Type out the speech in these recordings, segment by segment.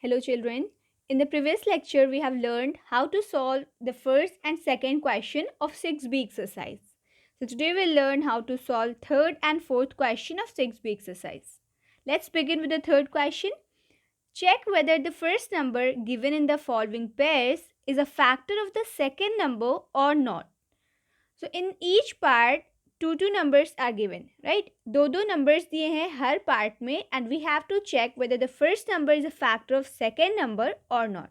Hello children. In the previous lecture we have learned how to solve the first and second question of 6b exercise. So today we'll learn how to solve third and fourth question of 6b exercise. Let's begin with the third question. Check whether the first number given in the following pairs is a factor of the second number or not. So in each part two numbers are given, right? दो numbers दिए हैं हर part में and we have to check whether the first number is a factor of second number or not.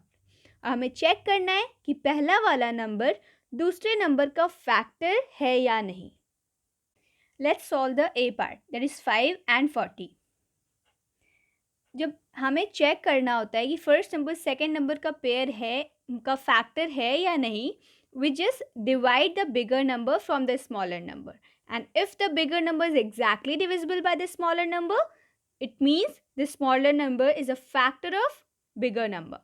हमें check करना है कि पहला वाला number दूसरे number का factor है या नहीं. Let's solve the A part, that is 5 and 40. जब हमें चेक करना होता है कि फर्स्ट नंबर सेकेंड नंबर का पेयर है का फैक्टर है या नहीं, we just divide the bigger number from the smaller number, and if the bigger number is exactly divisible by the smaller number, it means the smaller number is a factor of bigger number.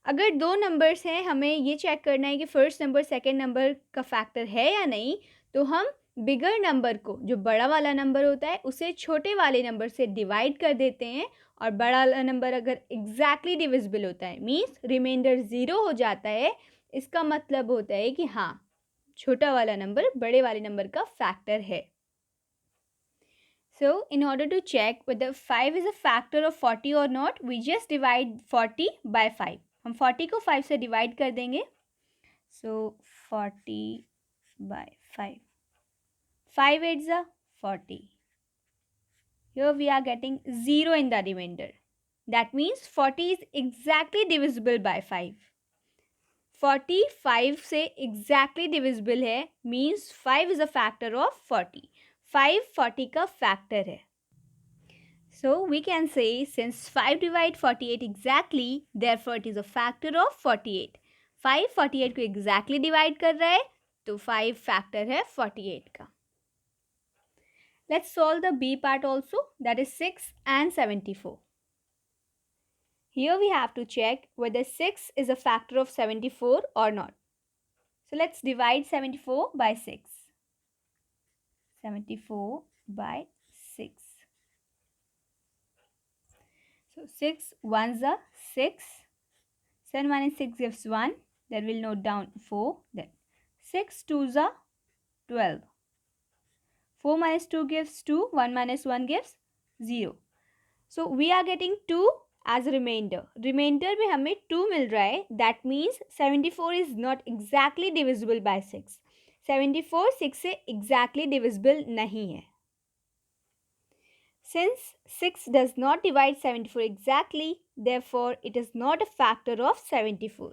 अगर दो numbers हैं, हमें ये check करना है कि first number second number का factor है या नहीं, तो हम बिगर नंबर को, जो बड़ा वाला नंबर होता है, उसे छोटे वाले नंबर से डिवाइड कर देते हैं, और बड़ा वाला नंबर अगर एग्जैक्टली डिविजिबल होता है मीन्स रिमाइंडर ज़ीरो हो जाता है, इसका मतलब होता है कि हाँ, छोटा वाला नंबर बड़े वाले नंबर का फैक्टर है. So in order to check whether 5 is a factor of 40 or not, we just divide 40 by 5. हम 40 को 5 से डिवाइड कर देंगे. So 40 by 5. 5 8s are 40. Here we are getting 0 in the remainder. That means 40 is exactly divisible by 5. 40 5 से exactly divisible है means 5 is a factor of 40. 5 40 का factor है. So we can say since 5 divide 48 exactly, therefore it is a factor of 48. 5 48 को exactly divide कर रहा है, तो 5 factor है 48 का. Let's solve the B part also, that is 6 and 74. Here we have to check whether 6 is a factor of 74 or not. So let's divide 74 by 6. 74 by 6. So 6 ones are 6. 7 minus 6 gives 1. Then we'll note down 4. Then 6 twos are 12. 4 minus 2 gives 2. 1 minus 1 gives 0. So we are getting 2 as a remainder. Remainder में हमें 2 मिल रहा है. That means 74 is not exactly divisible by 6. 74 6 से exactly divisible नहीं है. Since 6 does not divide 74 exactly, therefore it is not a factor of 74.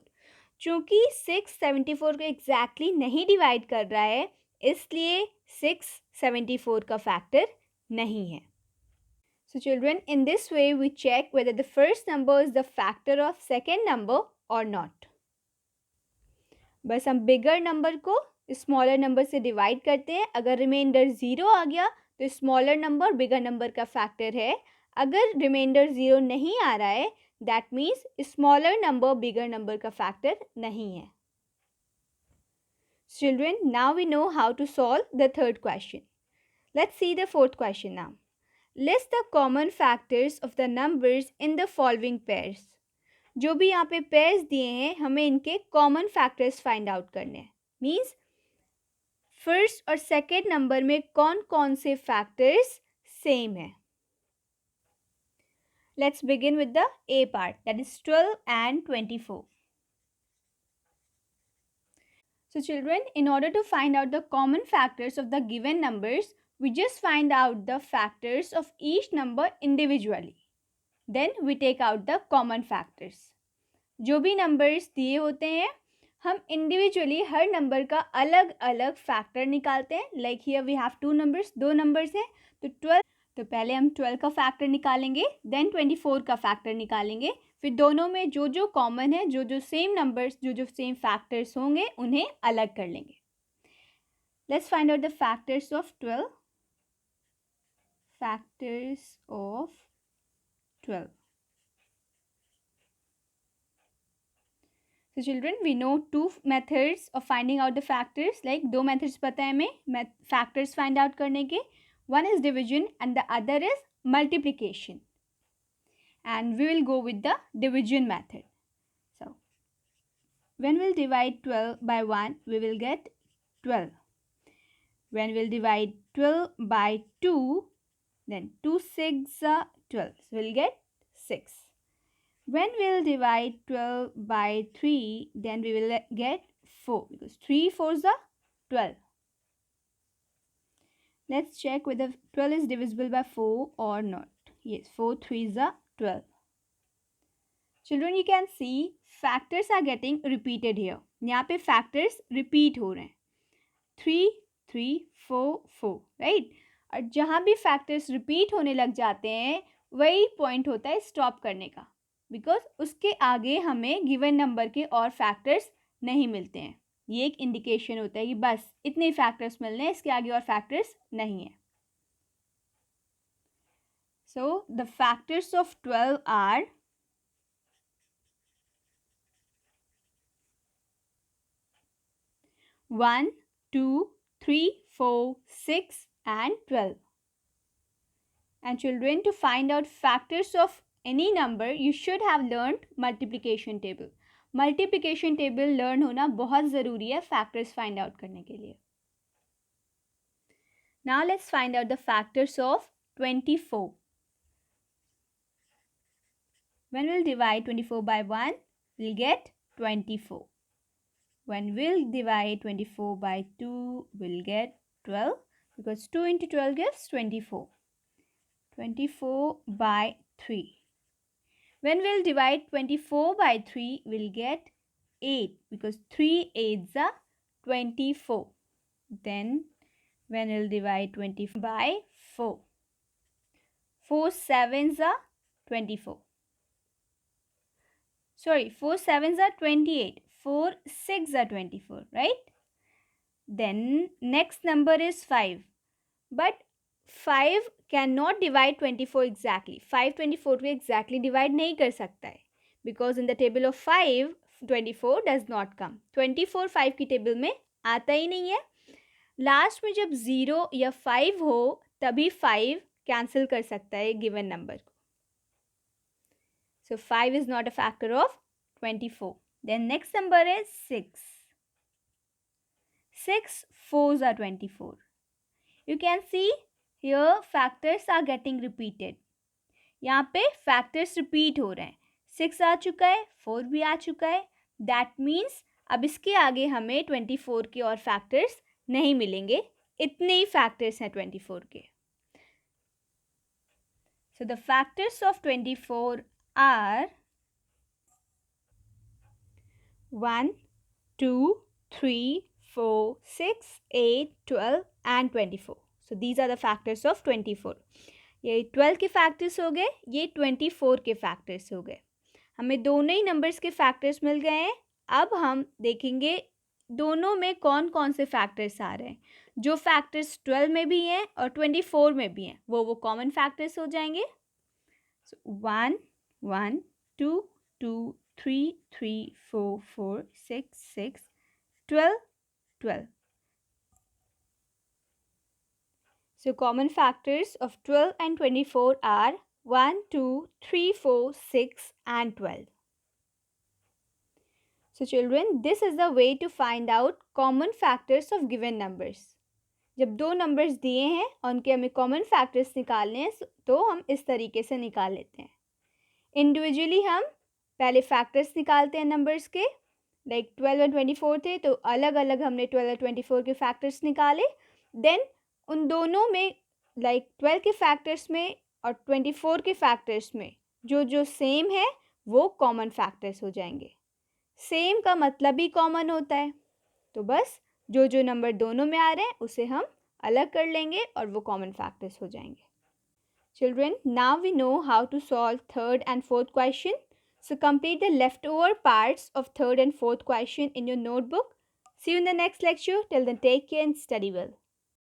चूँकि 6 74 को exactly नहीं divide कर रहा है, इसलिए 6 74 का factor नहीं है. So children, in this way we check whether the first number is the factor of second number or not. बस हम bigger number को smaller number से divide करते हैं. अगर remainder 0 आ गया तो smaller number bigger number का factor है. अगर remainder 0 नहीं आ रहा है, that means smaller number bigger number का factor नहीं है. Children, now we know how to solve the third question. Let's see the fourth question now. List the common factors of the numbers in the following pairs. जो भी यहाँ पे pairs दिए हैं, हमें इनके common factors find out करने हैं. Means first और second number में कौन कौन से factors same है. Let's begin with the A part, that is 12 and 24. So children, in order to find out the common factors of the given numbers, we just find out the factors of each number individually. Then we take out the common factors. जो भी numbers दिए होते हैं, हम individually हर number का अलग अलग factor निकालते हैं. Like here we have two numbers, दो numbers हैं, तो 12, तो पहले हम 12 का factor निकालेंगे, then 24 का factor निकालेंगे. फिर दोनों में जो जो common है, जो जो same numbers, जो जो same factors होंगे, उन्हें अलग कर लेंगे. Let's find out the factors of 12. Factors of 12. So children, we know two methods of finding out the factors. Like दो methods पता है हमें factors find out करने के. One is division and the other is multiplication. and we will go with the division method. So when we'll divide 12 by 1, we will get 12. When we'll divide 12 by 2, then 2 6 are 12. So we'll get 6. When we'll divide 12 by 3, then we will get 4 because 3 4s are 12. Let's check whether 12 is divisible by 4 or not. Yes, 4 3s are 12. Children, you can see factors are getting repeated here. यहाँ पे factors repeat हो रहे हैं. 3 3 4 4, right? और जहाँ भी factors repeat होने लग जाते हैं वही point होता है stop करने का, because उसके आगे हमें given number के और factors नहीं मिलते हैं. ये एक indication होता है कि बस इतने factors मिलने हैं, इसके आगे और factors नहीं है. So the factors of 12 are 1, 2, 3, 4, 6 and 12. And children, to find out factors of any number, you should have learned multiplication table. Multiplication table learn होना बहुत ज़रूरी है factors find out करने के लिए. Now let's find out the factors of 24. When we'll divide 24 by 1, we'll get 24. When we'll divide 24 by 2, we'll get 12 because 2 into 12 gives 24. 24 by 3. When we'll divide 24 by 3, we'll get 8 because 3 8s are 24. Then when we'll divide 24 by 4, 4 7s are 24. Sorry, 4 7s are 28. 4 6 are 24, right? Then next number is 5. But 5 cannot divide 24 exactly. 5 24 को exactly divide नहीं कर सकता है. Because in the table of 5, 24 does not come. 24 5 की table में आता ही नहीं है. Last में जब 0 या 5 हो तभी 5 cancel कर सकता है given number को. So 5 is not a factor of 24. Then next number is 6. 6 4s are 24. You can see here factors are getting repeated. यहाँ पे factors repeat हो रहे हैं. 6 आ चुका है, 4 भी आ चुका है. That means अब इसके आगे हमें 24 के और factors नहीं मिलेंगे. इतने ही factors हैं 24 के. So the factors of 24 are 1, 2, 3, 4, 6, 8, 12 and 24. So these are the factors of 24. ये 12 के factors हो गए, ये 24 के factors हो गए. हमें दोनों ही numbers के factors मिल गए हैं. अब हम देखेंगे दोनों में कौन कौन से factors आ रहे हैं. जो factors 12 में भी हैं और 24 में भी हैं वो common factors हो जाएंगे. So 1, 1, 2, 2, 3, 3, 4, 4, 6, 6, 12, 12. So common factors of 12 and 24 are 1, 2, 3, 4, 6 and 12. So children, this is the way to find out common factors of given numbers. जब दो numbers दिए हैं और उनके हमें common factors निकालने हैं तो हम इस तरीके से निकाल लेते हैं. Individually हम पहले factors निकालते हैं numbers के. Like 12 और 24 थे तो अलग अलग हमने 12 और 24 के factors निकाले. Then उन दोनों में like 12 के factors में और 24 के factors में जो same है वो common factors हो जाएंगे. Same का मतलब ही common होता है. तो बस जो नंबर दोनों में आ रहे हैं उसे हम अलग कर लेंगे और वो common factors हो जाएंगे. Children, now we know how to solve third and fourth question. So complete the leftover parts of third and fourth question in your notebook. See you in the next lecture. Till then, take care and study well.